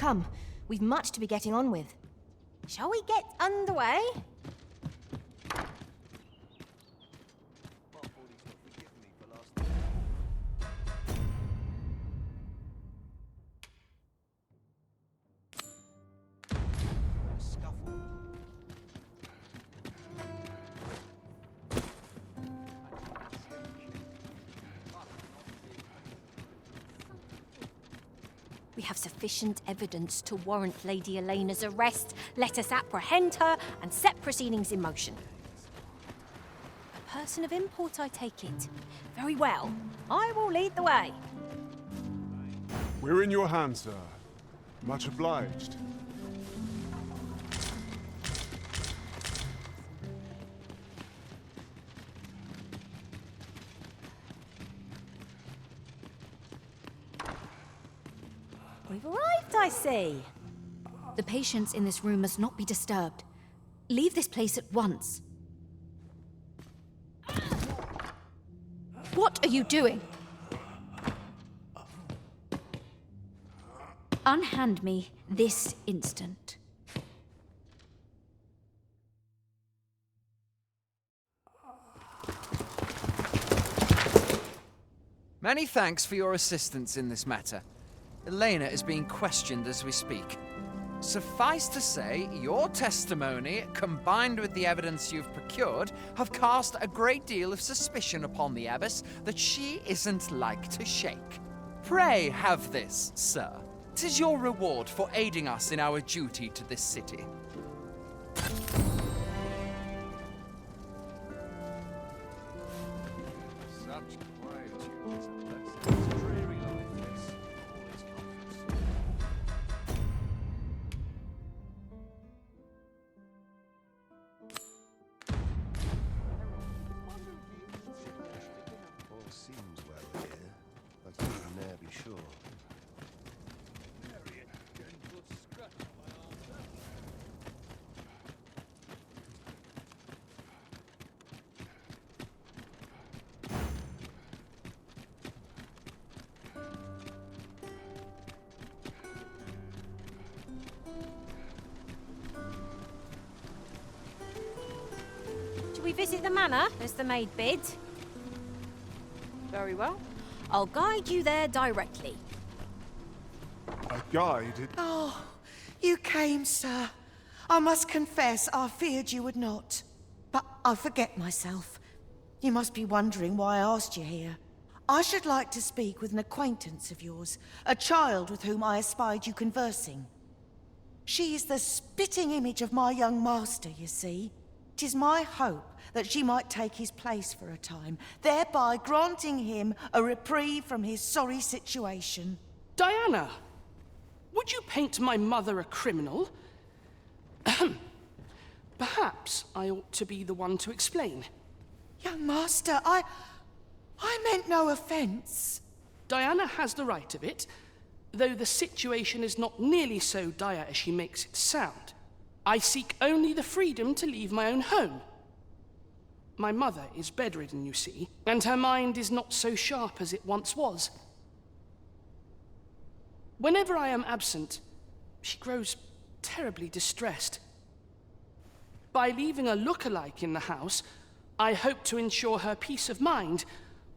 Come, we've much to be getting on with. Shall we get underway? We have sufficient evidence to warrant Lady Elena's arrest. Let us apprehend her and set proceedings in motion. A person of import, I take it. Very well. I will lead the way. We're in your hands, sir. Much obliged. We've arrived, I see. The patients in this room must not be disturbed. Leave this place at once. What are you doing? Unhand me this instant. Many thanks for your assistance in this matter. Elena is being questioned as we speak. Suffice to say, your testimony, combined with the evidence you've procured, have cast a great deal of suspicion upon the abbess that she isn't like to shake. Pray have this, sir. 'Tis your reward for aiding us in our duty to this city. Such quietude is a blessing. It's a dreary life, this. All its comforts. All seems well here, but you can ne'er be sure. Shall we visit the manor, as the maid bid? Very well. I'll guide you there directly. A guide? Oh, you came, sir. I must confess, I feared you would not. But I forget myself. You must be wondering why I asked you here. I should like to speak with an acquaintance of yours, a child with whom I espied you conversing. She is the spitting image of my young master, you see. 'Tis my hope that she might take his place for a time, thereby granting him a reprieve from his sorry situation. Diana, would you paint my mother a criminal? Ahem. Perhaps I ought to be the one to explain. Young master, I meant no offence. Diana has the right of it, though the situation is not nearly so dire as she makes it sound. I seek only the freedom to leave my own home. My mother is bedridden, you see, and her mind is not so sharp as it once was. Whenever I am absent, she grows terribly distressed. By leaving a look-alike in the house, I hope to ensure her peace of mind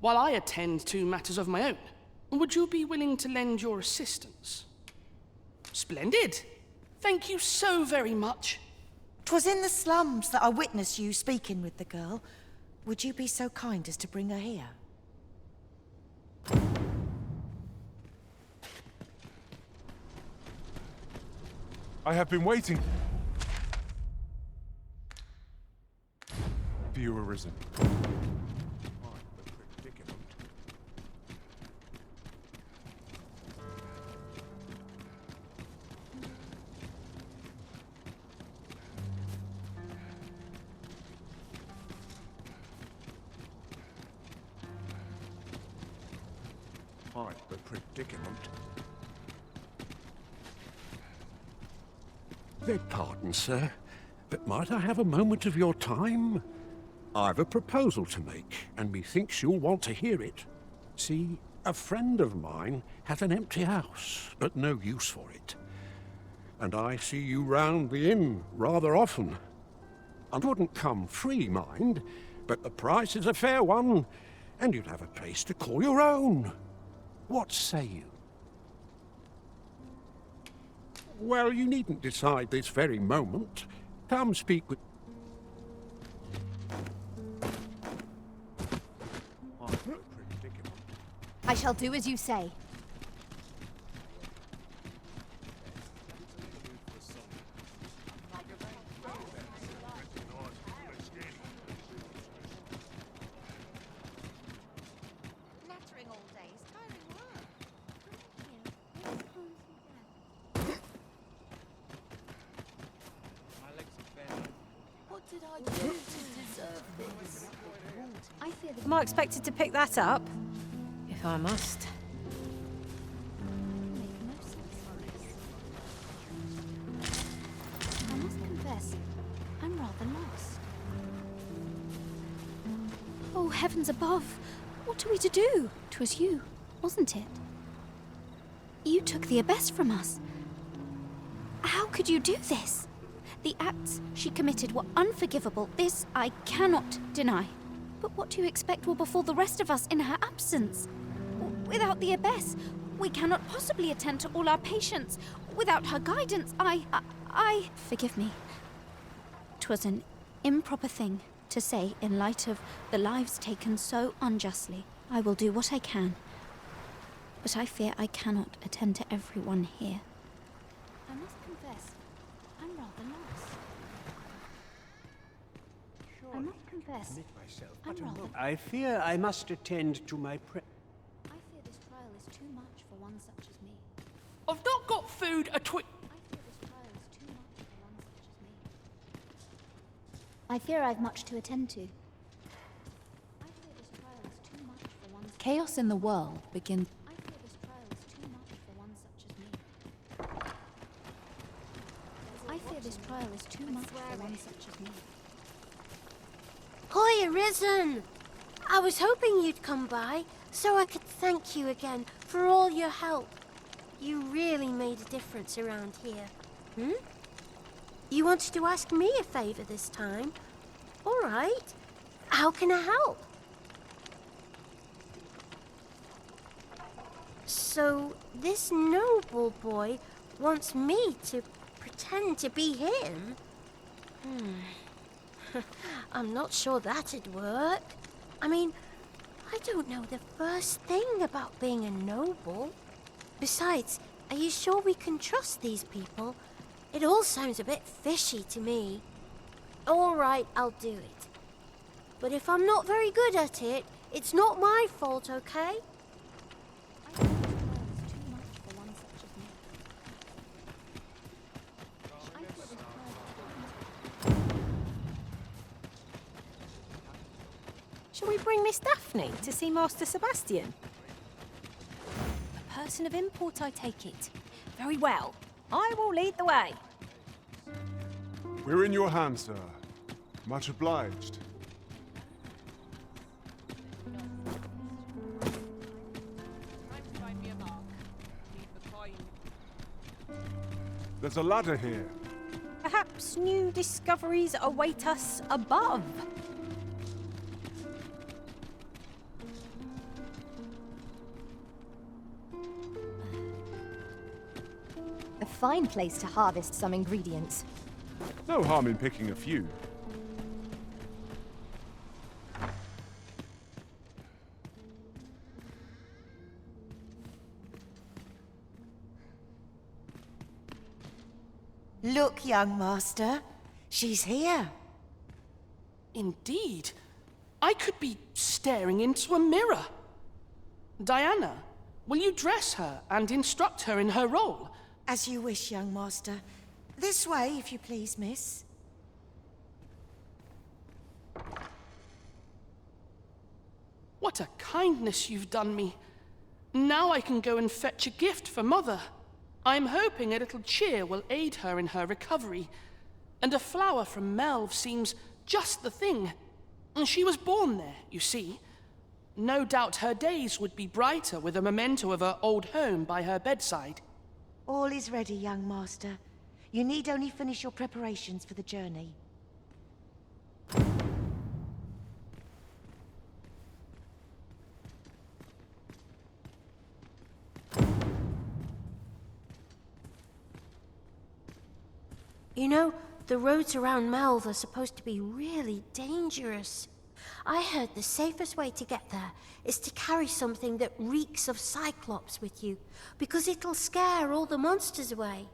while I attend to matters of my own. Would you be willing to lend your assistance? Splendid. Thank you so very much. 'Twas in the slums that I witnessed you speaking with the girl. Would you be so kind as to bring her here? I have been waiting for you arisen. Quite the predicament. Beg pardon, sir, but might I have a moment of your time? I've a proposal to make, and methinks you'll want to hear it. See, a friend of mine has an empty house, but no use for it. and I see you round the inn rather often. I wouldn't come free, mind, but the price is a fair one, and you'd have a place to call your own. What say you? Well, you needn't decide this very moment. Come speak with... I shall do as you say. Nattering all day is tiring work. What did I do to deserve this? Am I expected to pick that up? If I must. I must confess, I'm rather lost. Oh, heavens above! What are we to do? 'Twas you, wasn't it? You took the abyss from us. How could you do this? The acts she committed were unforgivable. This I cannot deny. But what do you expect will befall the rest of us in her absence? Without the abbess, we cannot possibly attend to all our patients. Without her guidance, I... Forgive me. 'Twas an improper thing to say in light of the lives taken so unjustly. I will do what I can. But I fear I cannot attend to everyone here. I must confess, I'm rather lost. I must confess, I'm rather... I fear I must attend to my I fear this trial is too much for one such as me. I've not got food I fear this trial is too much for one such as me. I fear I've much to attend to. I fear this trial is too much for one such... Chaos in the world begins. I fear this trial is too much for one such as me. I fear this trial is too much for one such as me. Hoy, Arisen! I was hoping you'd come by, so I could thank you again for all your help. You really made a difference around here. You wanted to ask me a favor this time? All right. How can I help? So, this noble boy wants me to pretend to be him? I'm not sure that'd work. I mean, I don't know the first thing about being a noble. Besides, are you sure we can trust these people? It all sounds a bit fishy to me. All right, I'll do it. But if I'm not very good at it, it's not my fault, okay? I fear this trial is too much for one such as me. I fear this trial is too much. Shall we bring Miss Daphne to see Master Sebastian? A person of import, I take it. Very well. I will lead the way. We're in your hands, sir. Much obliged. There's a ladder here. Perhaps new discoveries await us above. A fine place to harvest some ingredients. No harm in picking a few. Look, young master. She's here. Indeed. I could be staring into a mirror. Diana, will you dress her and instruct her in her role? As you wish, young master. This way, if you please, miss. What a kindness you've done me. Now I can go and fetch a gift for Mother. I'm hoping a little cheer will aid her in her recovery. And a flower from Melve seems just the thing. And she was born there, you see. No doubt her days would be brighter with a memento of her old home by her bedside. All is ready, young master. You need only finish your preparations for the journey. You know, the roads around Melve are supposed to be really dangerous. I heard the safest way to get there is to carry something that reeks of Cyclops with you, because it'll scare all the monsters away.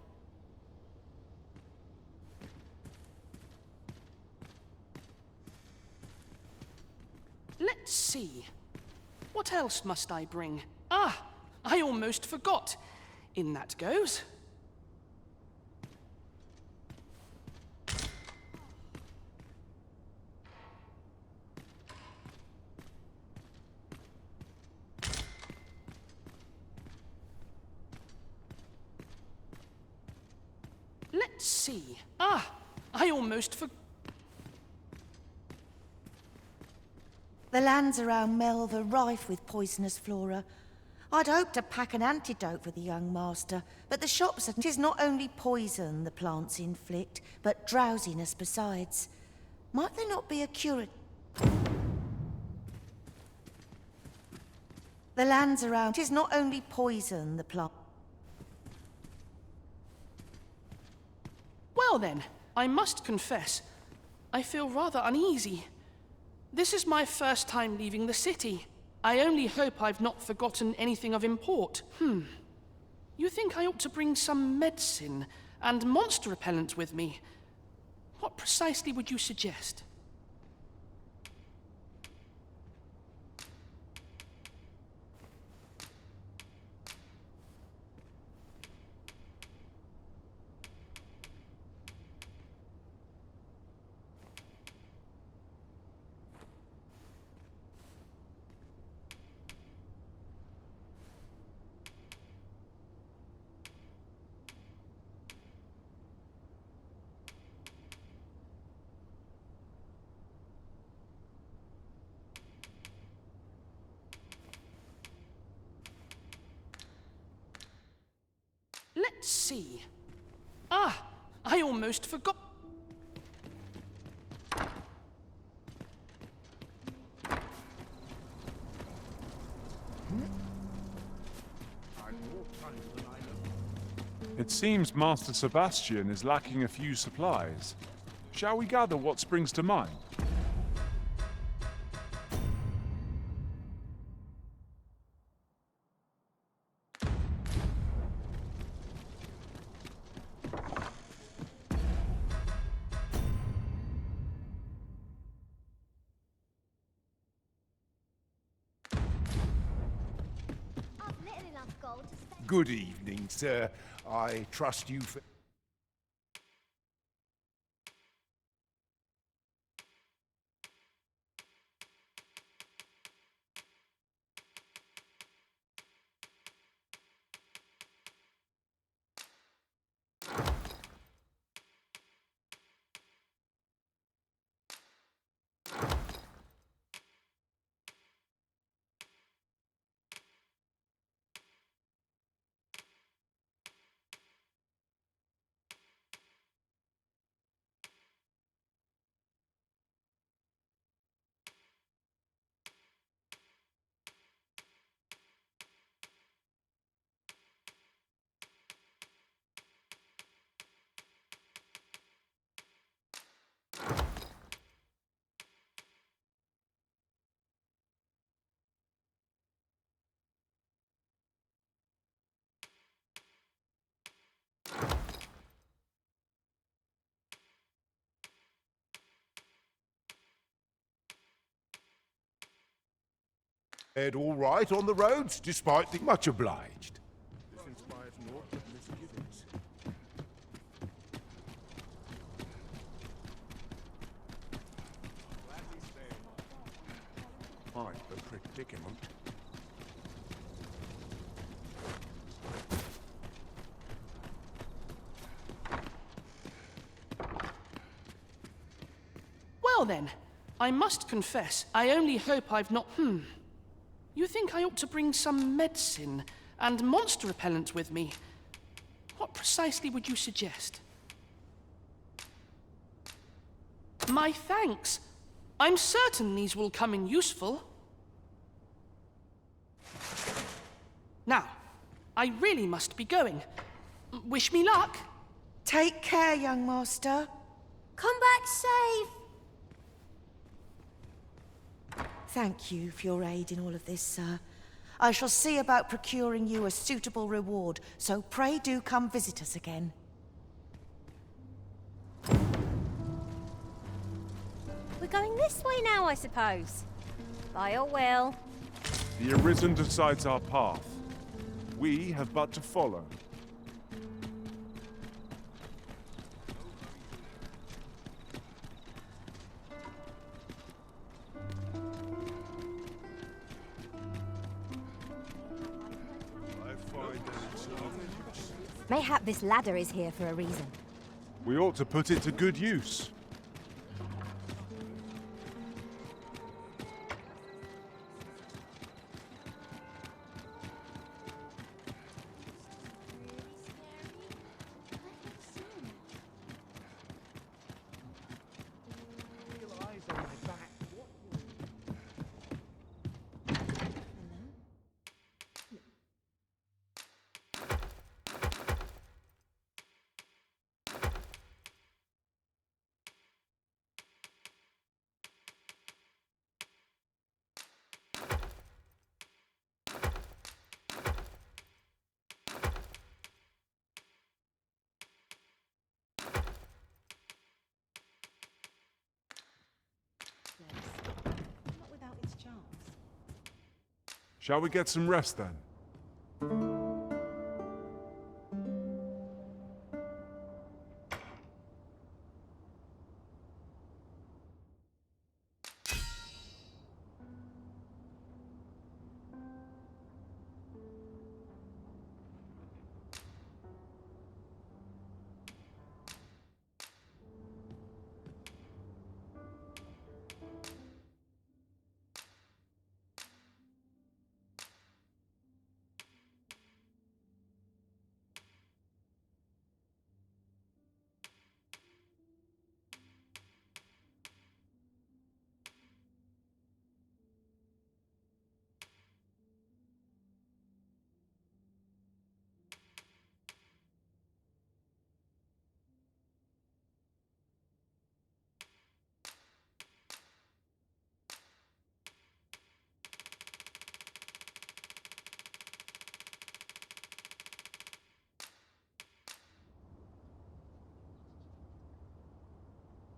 Let's see. What else must I bring? Ah, I almost forgot. In that goes. Let's see. Ah, I almost forgot. The lands around Melve are rife with poisonous flora. I'd hoped to pack an antidote for the young master, but the shops said 'tis not only poison the plants inflict, but drowsiness besides. Might there not be a cure? The lands around 'tis not only poison the plant. Well then, I must confess, I feel rather uneasy. This is my first time leaving the city. I only hope I've not forgotten anything of import. You think I ought to bring some medicine and monster repellent with me? What precisely would you suggest? Let's see. Ah, I almost forgot. It seems Master Sebastian is lacking a few supplies. Shall we gather what springs to mind? Good evening, sir. I trust you for... Ed all right on the roads, despite the... Much obliged. This inspires naught but misgivings. Quite a predicament. Well then, I must confess, I only hope I've not... You think I ought to bring some medicine and monster repellent with me? What precisely would you suggest? My thanks. I'm certain these will come in useful. Now, I really must be going. Wish me luck. Take care, young master. Come back safe. Thank you for your aid in all of this, sir. I shall see about procuring you a suitable reward, so pray do come visit us again. We're going this way now, I suppose. By your will. The Arisen decides our path. We have but to follow. Mayhap this ladder is here for a reason. We ought to put it to good use. Not without its charms. Shall we get some rest then?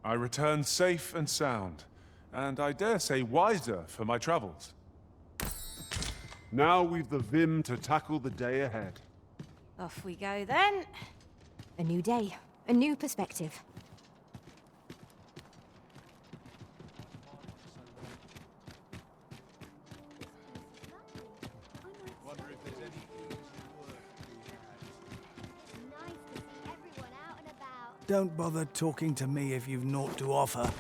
I return safe and sound, and I dare say wiser for my travels. Now we've the vim to tackle the day ahead. Off we go then. A new day, a new perspective. Don't bother talking to me if you've naught to offer.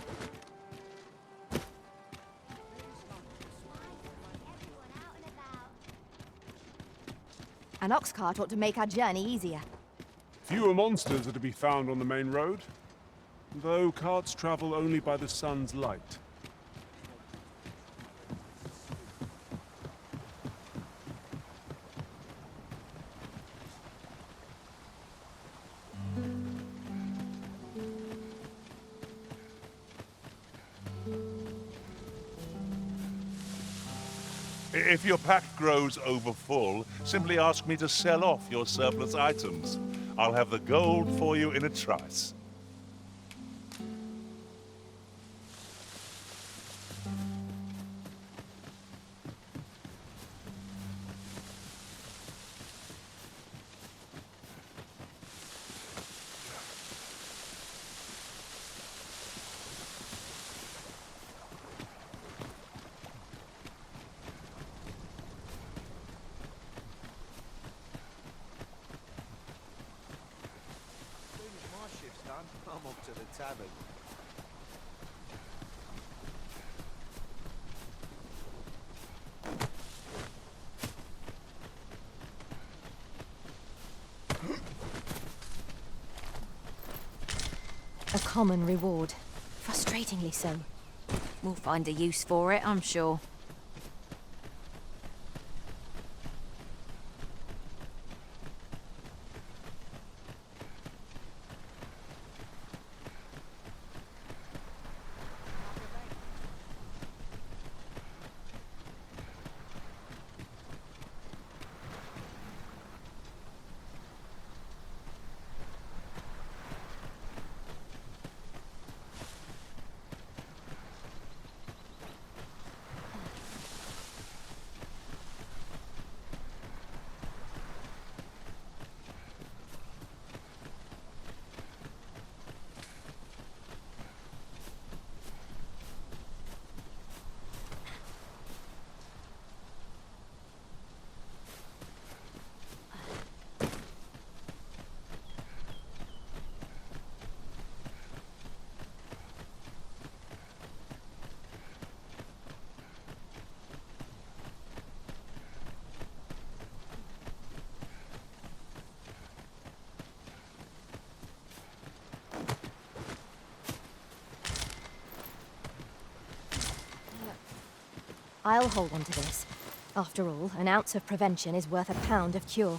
An ox cart ought to make our journey easier. Fewer monsters are to be found on the main road, though carts travel only by the sun's light. If your pack grows overfull, simply ask me to sell off your surplus items. I'll have the gold for you in a trice. I'm off to the tavern. A common reward. Frustratingly so. We'll find a use for it, I'm sure. I'll hold on to this. After all, an ounce of prevention is worth a pound of cure.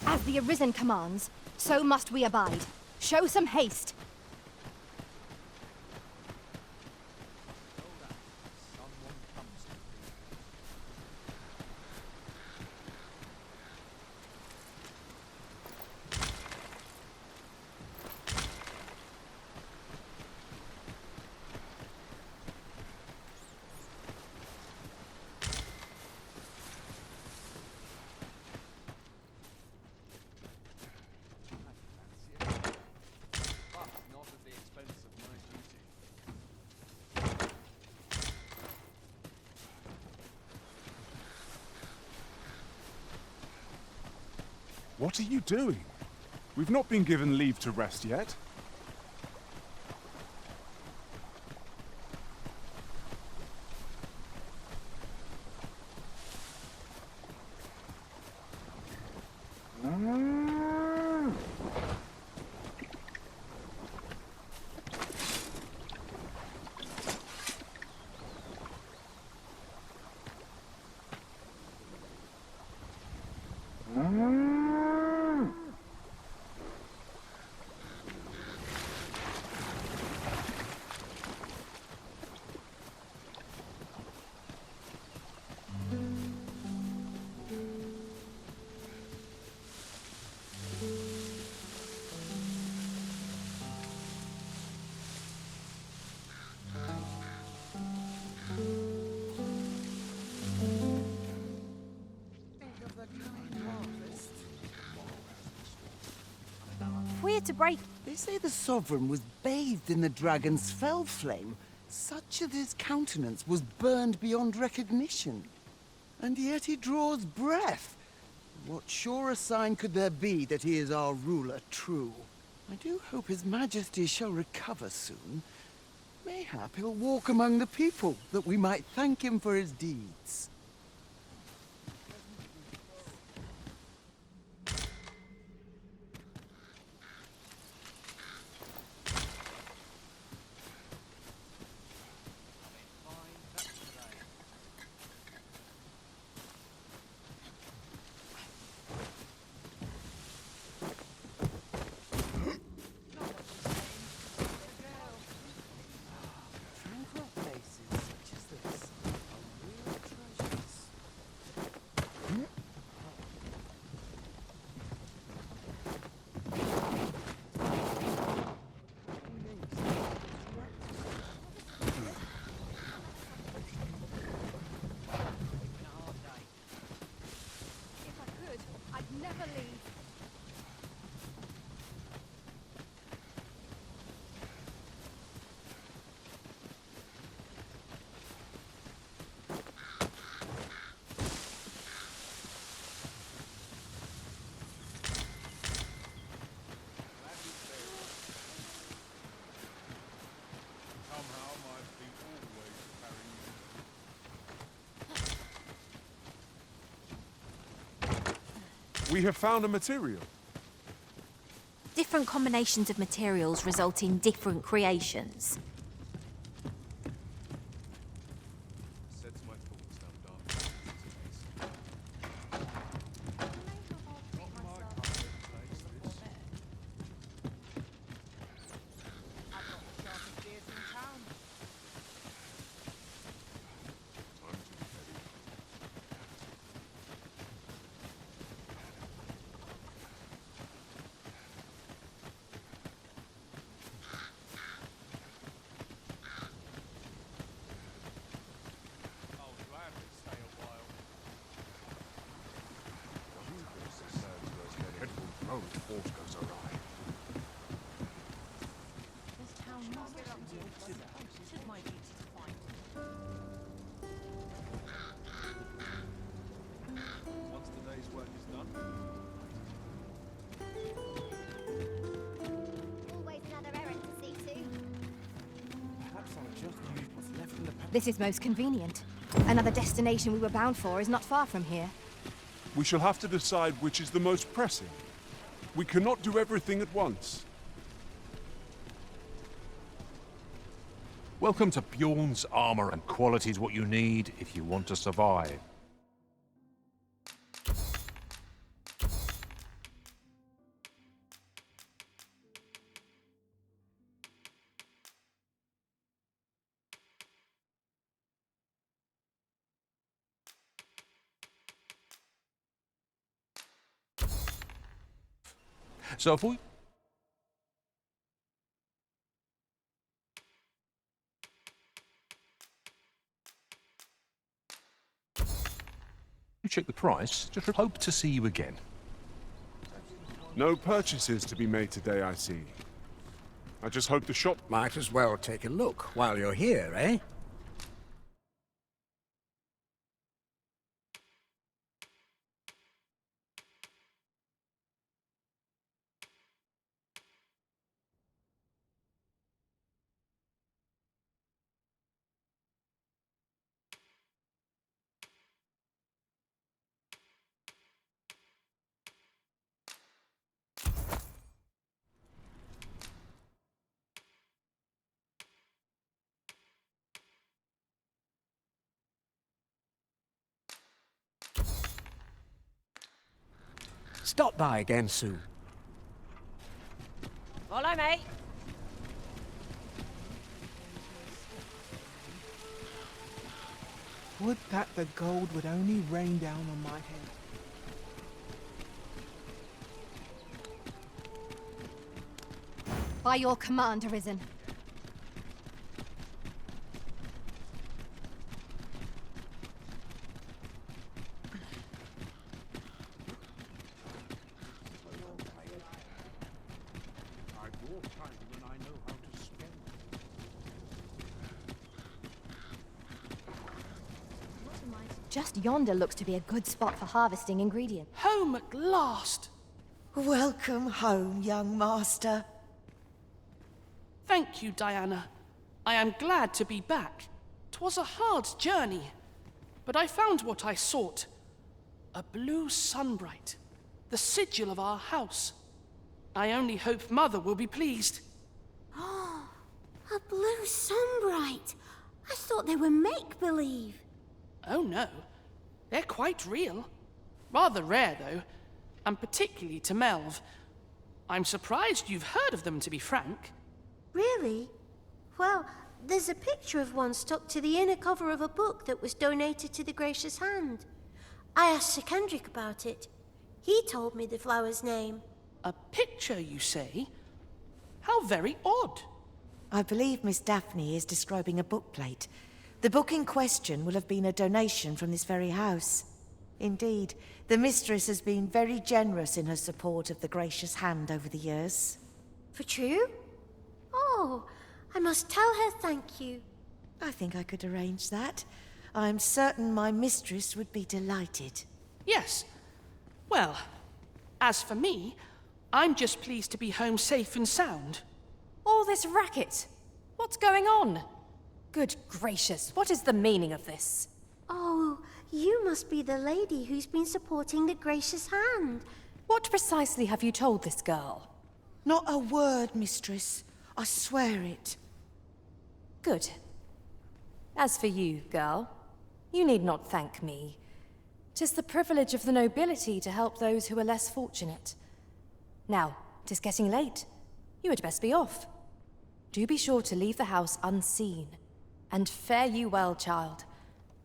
As the Arisen commands, so must we abide. Show some haste. What are you doing? We've not been given leave to rest yet. We're to break. They say the Sovereign was bathed in the dragon's fell flame, such that his countenance was burned beyond recognition. And yet he draws breath. What surer sign could there be that he is our ruler true? I do hope his majesty shall recover soon. Mayhap he'll walk among the people, that we might thank him for his deeds. We have found a material. Different combinations of materials result in different creations. Sets my thoughts down dark. Once the day's work is done, Always another errand to see to. Perhaps I'll just use what's left in the This is most convenient. Another destination we were bound for is not far from here. We shall have to decide which is the most pressing. We cannot do everything at once. Welcome to Bjorn's armor, and quality's what you need if you want to survive. So if we... You check the price, just hope to see you again. No purchases to be made today, I see. I just hope the shop... Might as well take a look while you're here, eh? Stop by again soon. Follow me. Would that the gold would only rain down on my head. By your command, Arisen. Just yonder looks to be a good spot for harvesting ingredients. Home at last! Welcome home, young master. Thank you, Diana. I am glad to be back. 'Twas a hard journey, but I found what I sought. A blue sunbright, the sigil of our house. I only hope Mother will be pleased. A blue sunbright. I thought they were make-believe. Oh no, they're quite real. Rather rare, though, and particularly to Melv. I'm surprised you've heard of them, to be frank. Really? Well, there's a picture of one stuck to the inner cover of a book that was donated to the Gracious Hand. I asked Sir Kendrick about it. He told me the flower's name. A picture, you say? How very odd. I believe Miss Daphne is describing a bookplate. The book in question will have been a donation from this very house. Indeed, the mistress has been very generous in her support of the Gracious Hand over the years. For true? Oh, I must tell her thank you. I think I could arrange that. I'm certain my mistress would be delighted. Yes. Well, as for me, I'm just pleased to be home safe and sound. All this racket. What's going on? Good gracious, what is the meaning of this? Oh, You must be the lady who's been supporting the Gracious Hand. What precisely have you told this girl? Not a word, mistress. I swear it. Good. As for you, girl, you need not thank me. 'Tis the privilege of the nobility to help those who are less fortunate. Now, 'tis getting late. You had best be off. Do be sure to leave the house unseen. And fare you well, child.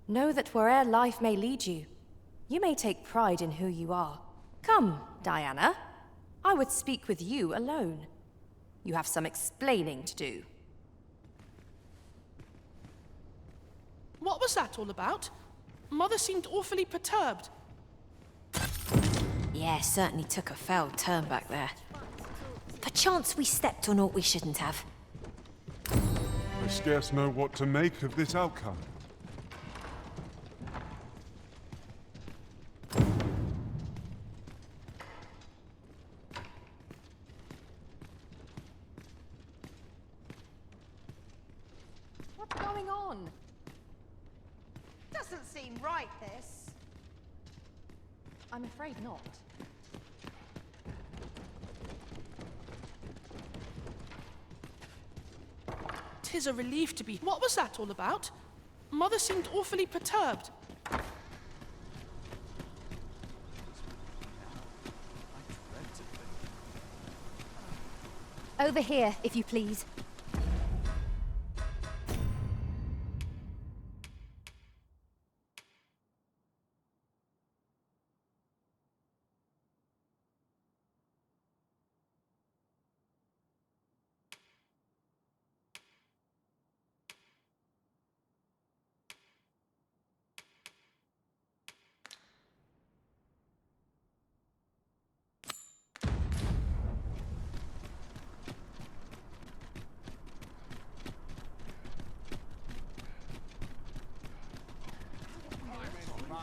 Know that where'er life may lead you, you may take pride in who you are. Come, Diana. I would speak with you alone. You have some explaining to do. What was that all about? Mother seemed awfully perturbed. Yeah, certainly took a foul turn back there. Perchance we stepped on aught we shouldn't have. I scarce know what to make of this outcome. What's going on? Doesn't seem right, this. I'm afraid not. Tis a relief to be... What was that all about? Mother seemed awfully perturbed. Over here, if you please.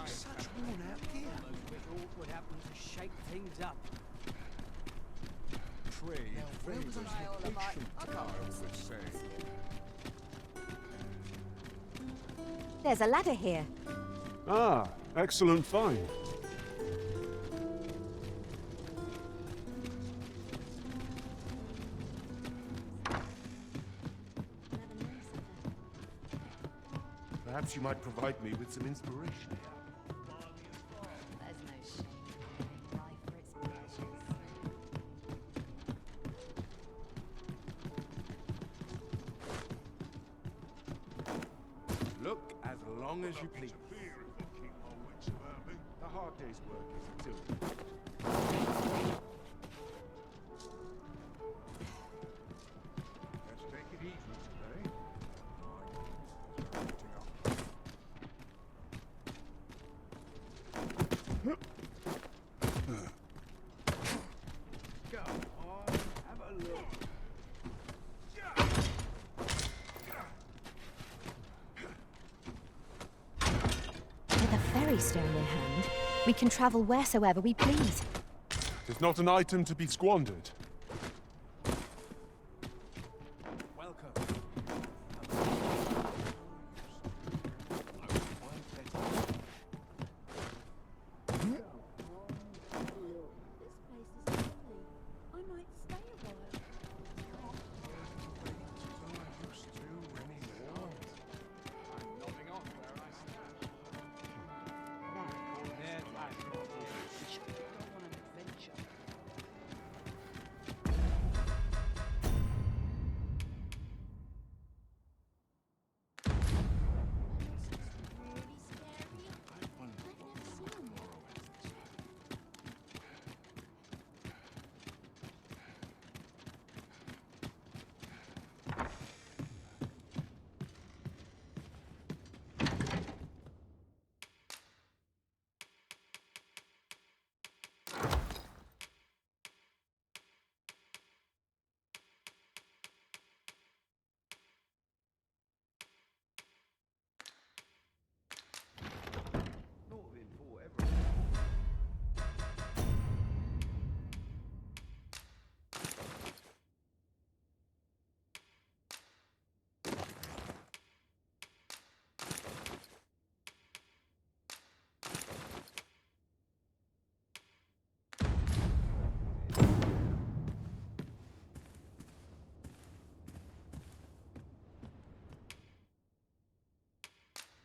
Such worn out gear. Would happen to shake things up. Trade favours the patient, I would say. There's a ladder here. Ah, excellent find. Perhaps you might provide me with some inspiration. There's no shame in life for its pleasures. Look as long as you please. The hard day's work is until. Let's take it easy today. Go on, have a look. With a ferry stone in hand, we can travel wheresoever we please. It's not an item to be squandered.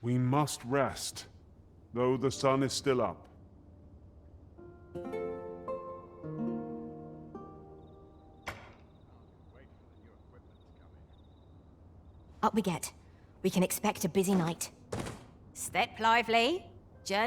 We must rest, though the sun is still up. Up we get. We can expect a busy night. Step lively. Journey